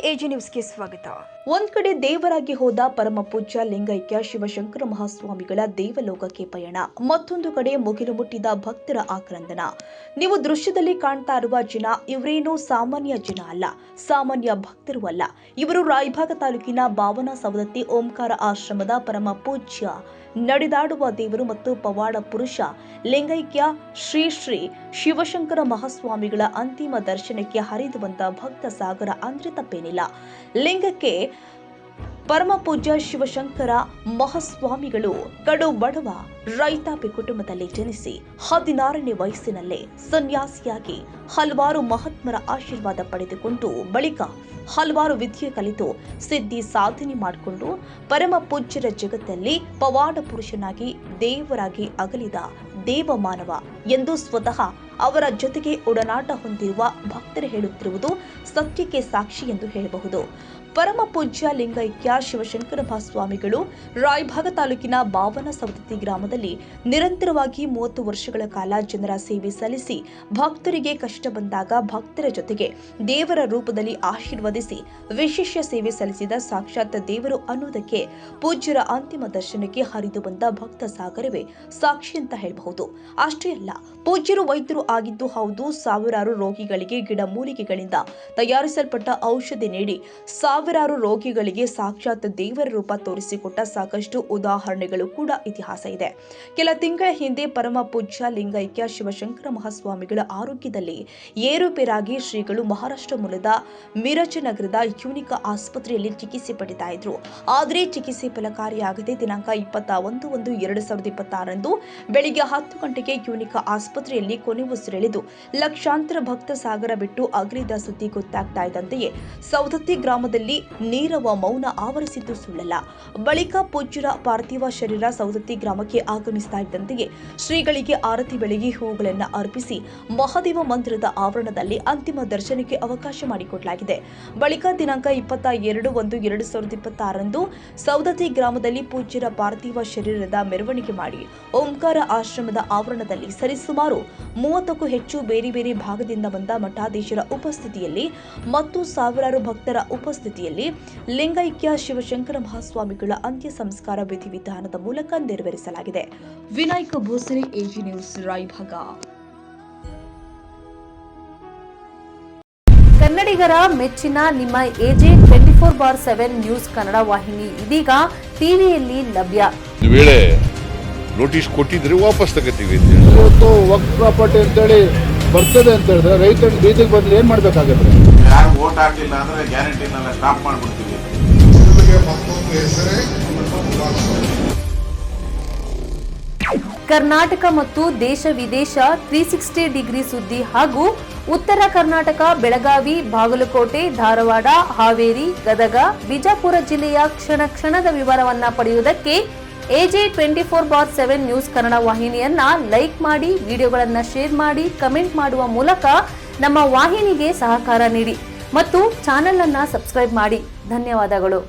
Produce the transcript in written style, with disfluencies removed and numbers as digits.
AG ನ್ಯೂಸ್ಗೆ ಸ್ವಾಗತ. ಒಂದ್ ಕಡೆ ದೇವರಾಗಿ ಹೋದ ಪರಮ ಪೂಜ್ಯ ಲಿಂಗೈಕ್ಯ ಶಿವಶಂಕರ ಮಹಾಸ್ವಾಮಿಗಳ ದೇವಲೋಕಕ್ಕೆ ಪಯಣ, ಮತ್ತೊಂದು ಕಡೆ ಮುಗಿಲು ಮುಟ್ಟಿದ ಭಕ್ತರ ಆಕ್ರಂದನ. ನೀವು ದೃಶ್ಯದಲ್ಲಿ ಕಾಣ್ತಾ ಇರುವ ಜನ ಇವರೇನು ಸಾಮಾನ್ಯ ಜನ ಅಲ್ಲ, ಸಾಮಾನ್ಯ ಭಕ್ತರು ಅಲ್ಲ. ಇವರು ರಾಯಭಾಗ ತಾಲೂಕಿನ ಬಾವನ ಸವದತ್ತಿ ಓಂಕಾರ ಆಶ್ರಮದ ಪರಮ ಪೂಜ್ಯ ನಡೆದಾಡುವ ದೇವರು ಮತ್ತು ಪವಾಡ ಪುರುಷ ಲಿಂಗೈಕ್ಯ ಶ್ರೀ ಶ್ರೀ ಶಿವಶಂಕರ ಮಹಾಸ್ವಾಮಿಗಳ ಅಂತಿಮ ದರ್ಶನಕ್ಕೆ ಹರಿದು ಬಂದ ಭಕ್ತ ಸಾಗರ ಅಂದ್ರೆ ತಪ್ಪೇನಿಲ್ಲ. ಲಿಂಗಕ್ಕೆ ಪರಮ ಪೂಜ್ಯ ಶಿವಶಂಕರ ಮಹಾಸ್ವಾಮಿಗಳು ಕಡು ಬಡವ ರೈತಾಪಿ ಕುಟುಂಬದಲ್ಲಿ ಜನಿಸಿ 16ನೇ ವಯಸ್ಸಿನಲ್ಲೇ ಸನ್ಯಾಸಿಯಾಗಿ ಹಲವಾರು ಮಹಾತ್ಮರ ಆಶೀರ್ವಾದ ಪಡೆದುಕೊಂಡು ಬಳಿಕ ಹಲವಾರು ವಿದ್ಯೆ ಕಲಿತು ಸಿದ್ಧಿ ಸಾಧನೆ ಮಾಡಿಕೊಂಡು ಪರಮ ಪೂಜ್ಯರ ಜಗತ್ತಲ್ಲಿ ಪವಾಡ ಪುರುಷನಾಗಿ ದೇವರಾಗಿ ಅಗಲಿದ ದೇವಮಾನವ ಎಂದು ಸ್ವತಃ ಅವರ ಜೊತೆಗೆ ಒಡನಾಟ ಹೊಂದಿರುವ ಭಕ್ತರು ಹೇಳುತ್ತಿರುವುದು ಸತ್ಯಕ್ಕೆ ಸಾಕ್ಷಿ ಎಂದು ಹೇಳಬಹುದು. ಪರಮ ಪೂಜ್ಯ ಲಿಂಗೈಕ್ಯ ಶಿವಶಂಕರ ಮಹಾಸ್ವಾಮಿಗಳು ರಾಯಭಾಗ ತಾಲೂಕಿನ ಬಾವನ ಸವದತ್ತಿ ಗ್ರಾಮದಲ್ಲಿ ನಿರಂತರವಾಗಿ 30 ವರ್ಷಗಳ ಕಾಲ ಜನರ ಸೇವೆ ಸಲ್ಲಿಸಿ ಭಕ್ತರಿಗೆ ಕಷ್ಟ ಬಂದಾಗ ಭಕ್ತರ ಜೊತೆಗೆ ದೇವರ ರೂಪದಲ್ಲಿ ಆಶೀರ್ವದಿಸಿ ವಿಶೇಷ ಸೇವೆ ಸಲ್ಲಿಸಿದ ಸಾಕ್ಷಾತ್ ದೇವರು ಅನ್ನೋದಕ್ಕೆ ಪೂಜ್ಯರ ಅಂತಿಮ ದರ್ಶನಕ್ಕೆ ಹರಿದು ಬಂದ ಭಕ್ತ ಸಾಗರವೇ ಸಾಕ್ಷಿ ಅಂತ ಹೇಳಬಹುದು. ಅಷ್ಟೇ ಅಲ್ಲ, ಪೂಜ್ಯರು ವೈದ್ಯರು ಆಗಿದ್ದು ಹೌದು. ಸಾವಿರಾರು ರೋಗಿಗಳಿಗೆ ಗಿಡಮೂಲಿಕೆಗಳಿಂದ ತಯಾರಿಸಲ್ಪಟ್ಟ ಔಷಧಿ ನೀಡಿ ಸಾವಿರಾರು ರೋಗಿಗಳಿಗೆ ಸಾಕ್ಷಾತ್ ದೇವರ ರೂಪ ತೋರಿಸಿಕೊಟ್ಟ ಸಾಕಷ್ಟು ಉದಾಹರಣೆಗಳು ಕೂಡ ಇತಿಹಾಸ ಇದೆ. ಕೆಲ ತಿಂಗಳ ಹಿಂದೆ ಪರಮ ಪೂಜ್ಯ ಲಿಂಗೈಕ್ಯ ಶಿವಶಂಕರ ಮಹಾಸ್ವಾಮಿಗಳ ಆರೋಗ್ಯದಲ್ಲಿ ಏರುಪೇರಾಗಿ ಶ್ರೀಗಳು ಮಹಾರಾಷ್ಟ್ರ ಮೂಲದ ಮಿರಜ್ ನಗರದ ಯೂನಿಕ್ ಆಸ್ಪತ್ರೆಯಲ್ಲಿ ಚಿಕಿತ್ಸೆ ಪಡೆತಾ ಇದ್ರು. ಆದರೆ ಚಿಕಿತ್ಸೆ ಫಲಕಾರಿಯಾಗದೆ ದಿನಾಂಕ 21/1/2026 ಬೆಳಿಗ್ಗೆ 10 ಗಂಟೆಗೆ ಯೂನಿಕ್ ಆಸ್ಪತ್ರೆಯಲ್ಲಿ ಕೊನೆಯುಸಿರೆಳೆದು ಲಕ್ಷಾಂತರ ಭಕ್ತ ಸಾಗರ ಬಿಟ್ಟು ಅಗಲಿದ ಸುದ್ದಿ ಗೊತ್ತಾಗ್ತಾ ಇದ್ದಂತೆಯೇ ಸವದತ್ತಿ ಗ್ರಾಮದಲ್ಲಿ ನೀರವ ಮೌನ ಆವರಿಸಿದ್ದು ಸುಳ್ಳಲ್ಲ. ಬಳಿಕ ಪೂಜ್ಯರ ಪಾರ್ಥಿವ ಶರೀರ ಸವದತ್ತಿ ಗ್ರಾಮಕ್ಕೆ ಆಗಮಿಸ್ತಾ ಇದ್ದಂತೆಯೇ ಶ್ರೀಗಳಿಗೆ ಆರತಿ ಬೆಳಗಿ ಹೂಗಳನ್ನು ಅರ್ಪಿಸಿ ಮಹಾದೇವ ಮಂದಿರದ ಆವರಣದಲ್ಲಿ ಅಂತಿಮ ದರ್ಶನಕ್ಕೆ ಅವಕಾಶ ಮಾಡಿಕೊಡಲಾಗಿದೆ. ಬಳಿಕ ದಿನಾಂಕ 22/1/2026 ಸವದತ್ತಿ ಗ್ರಾಮದಲ್ಲಿ ಪೂಜ್ಯರ ಪಾರ್ಥಿವ ಶರೀರದ ಮೆರವಣಿಗೆ ಮಾಡಿ ಓಂಕಾರ ಆಶ್ರಮದ ಆವರಣದಲ್ಲಿ ಸರಿಸುಮಾರು 30ಕ್ಕೂ ಹೆಚ್ಚು ಬೇರೆ ಬೇರೆ ಭಾಗದಿಂದ ಬಂದ ಮಠಾಧೀಶರ ಉಪಸ್ಥಿತಿಯಲ್ಲಿ ಮತ್ತು ಸಾವಿರಾರು ಭಕ್ತರ ಉಪಸ್ಥಿತಿಯಲ್ಲಿ ಲಿಂಗೈಕ್ಯ ಶಿವಶಂಕರ ಮಹಾಸ್ವಾಮಿಗಳ ಅಂತ್ಯ ಸಂಸ್ಕಾರ ವಿಧಿವಿಧಾನದ ಮೂಲಕ ನೆರವೇರಿಸಲಾಗಿದೆ. Vinayak Bhosale, AG news, Raibag. ಕನ್ನಡಿಗರ ಮೆಚ್ಚಿನ ನಿಮ್ಮ ಎಜೆ 24/7 ನ್ಯೂಸ್ ಕನ್ನಡ ವಾಹಿನಿ ಇದೀಗ ಟಿವಿಯಲ್ಲಿ ಲಭ್ಯ. ವೇಳೆ ನೋಟಿಸ್ ಕೊಟ್ಟಿದ್ರೆ ವಾಪಸ್ ತಗೋತೀವಿ. ಇವತ್ತು ವಕ್ಫ್ ಪ್ರಾಪರ್ಟಿ ಅಂತೇಳಿ ಬರ್ತದೆ ಅಂತ ಹೇಳಿದ್ರೆ ರೈತರ ಬೀದಿಗೆ ಬಂದು ಏನ್ ಮಾಡ್ಬೇಕಾಗತ್ತೆ? ಯಾರು ವೋಟ್ ಹಾಕಲಿಲ್ಲ ಅಂದ್ರೆ ಗ್ಯಾರಂಟಿನೆಲ್ಲ ಸ್ಟಾಪ್ ಮಾಡ್ಬಿಡ್ತೀವಿ. ಕರ್ನಾಟಕ ಮತ್ತು ದೇಶ ವಿದೇಶ 360 ಡಿಗ್ರಿ ಸುದ್ದಿ ಹಾಗೂ ಉತ್ತರ ಕರ್ನಾಟಕ, ಬೆಳಗಾವಿ, ಬಾಗಲಕೋಟೆ, ಧಾರವಾಡ, ಹಾವೇರಿ, ಗದಗ, ಬಿಜಾಪುರ ಜಿಲ್ಲೆಯ ಕ್ಷಣ ಕ್ಷಣದ ವಿವರವನ್ನ ಪಡೆಯುವುದಕ್ಕೆ ಎಜೆ 24/7 ನ್ಯೂಸ್ ಕನ್ನಡ ವಾಹಿನಿಯನ್ನ ಲೈಕ್ ಮಾಡಿ, ವಿಡಿಯೋಗಳನ್ನ ಶೇರ್ ಮಾಡಿ, ಕಮೆಂಟ್ ಮಾಡುವ ಮೂಲಕ ನಮ್ಮ ವಾಹಿನಿಗೆ ಸಹಕಾರ ನೀಡಿ ಮತ್ತು ಚಾನೆಲ್ ಅನ್ನ ಸಬ್ಸ್ಕ್ರೈಬ್ ಮಾಡಿ. ಧನ್ಯವಾದಗಳು.